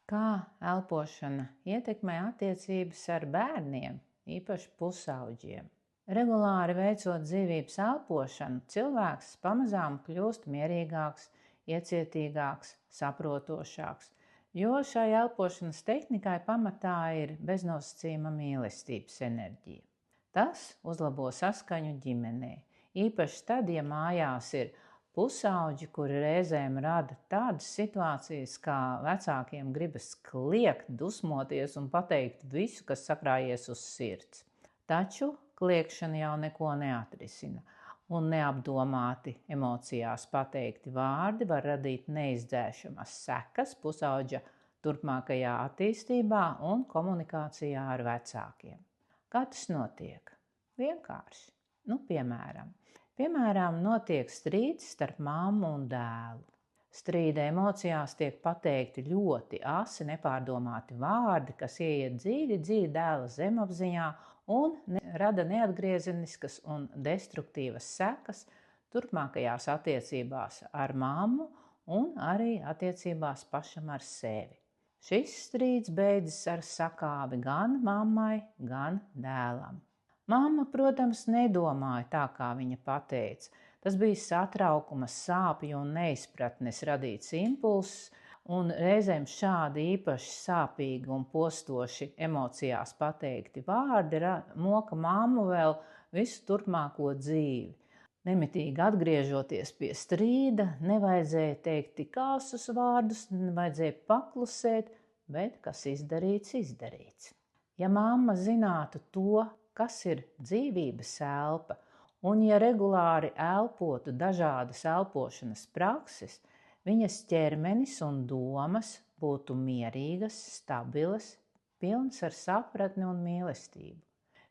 Kā elpošana ietekmē attiecības ar bērniem, īpaši pusauģiem? Regulāri veicot dzīvības elpošanu, cilvēks pamazām kļūst mierīgāks, iecietīgāks, saprotošāks, jo šai elpošanas tehnikai pamatā ir beznosacījuma mīlestības enerģija. Tas uzlabo saskaņu ģimenē, īpaši tad, ja mājās ir pusauģi, kuri reizēm rada tādas situācijas, kā vecākiem gribas kliegt, dusmoties un pateikt visu, kas sakrājies uz sirds. Taču kliegšana jau neko neatrisina, un neapdomāti emocijās pateikti vārdi var radīt neizdzēšamas sekas pusauģa turpmākajā attīstībā un komunikācijā ar vecākiem. Kā tas notiek? Vienkārši. Piemēram, notiek strīds starp mammu un dēlu. Strīda emocijās tiek pateikti ļoti asi, nepārdomāti vārdi, kas ieiet dziļi dēla zemapziņā un rada neatgriezeniskas un destruktīvas sekas turpmākajās attiecībās ar mammu un arī attiecībās pašam ar sevi. Šis strīds beidzas ar sakāvi gan mammai, gan dēlam. Mamma, protams, nedomāja tā, kā viņa pateica. Tas bija satraukuma, sāpju un neizpratnes radīts impulss, un reizēm šādi īpaši sāpīgi un postoši emocijās pateikti vārdi moka mammu vēl visu turpmāko dzīvi. Nemitīgi atgriežoties pie strīda, nevajadzēja teikt tik āsus vārdus, nevajadzēja paklusēt, bet kas izdarīts, izdarīts. Ja mamma zinātu to, kas ir dzīvības elpa, un ja regulāri elpotu dažādas elpošanas prakses, viņas ķermenis un domas būtu mierīgas, stabilas, pilnas ar sapratni un mīlestību.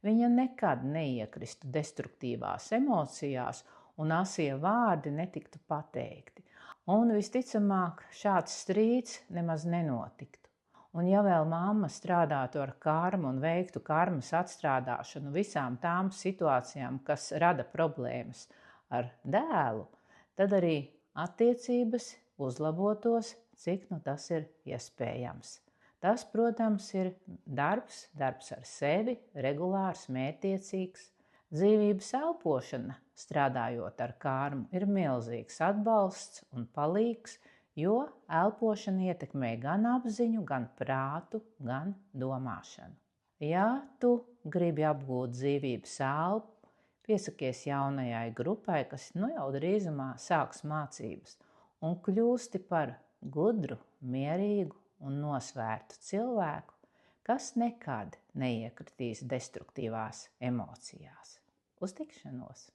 Viņa nekad neiekristu destruktīvās emocijās un asie vārdi netiktu pateikti, un visticamāk šāds strīds nemaz nenotiktu. Un ja vēl mamma strādātu ar karmu un veiktu karmas atstrādāšanu visām tām situācijām, kas rada problēmas ar dēlu, tad arī attiecības uzlabotos, cik tas ir iespējams. Tas, protams, ir darbs ar sevi, regulārs, mērķtiecīgs. Dzīvības elpošana, strādājot ar karmu, ir milzīgs atbalsts un palīgs, jo elpošana ietekmē gan apziņu, gan prātu, gan domāšanu. Ja tu gribi apgūt dzīvības elpu, piesakies jaunajai grupai, kas jau drīzumā sāks mācības, un kļūsti par gudru, mierīgu un nosvērtu cilvēku, kas nekad neiekritīs destruktīvās emocijās. Uz tikšanos!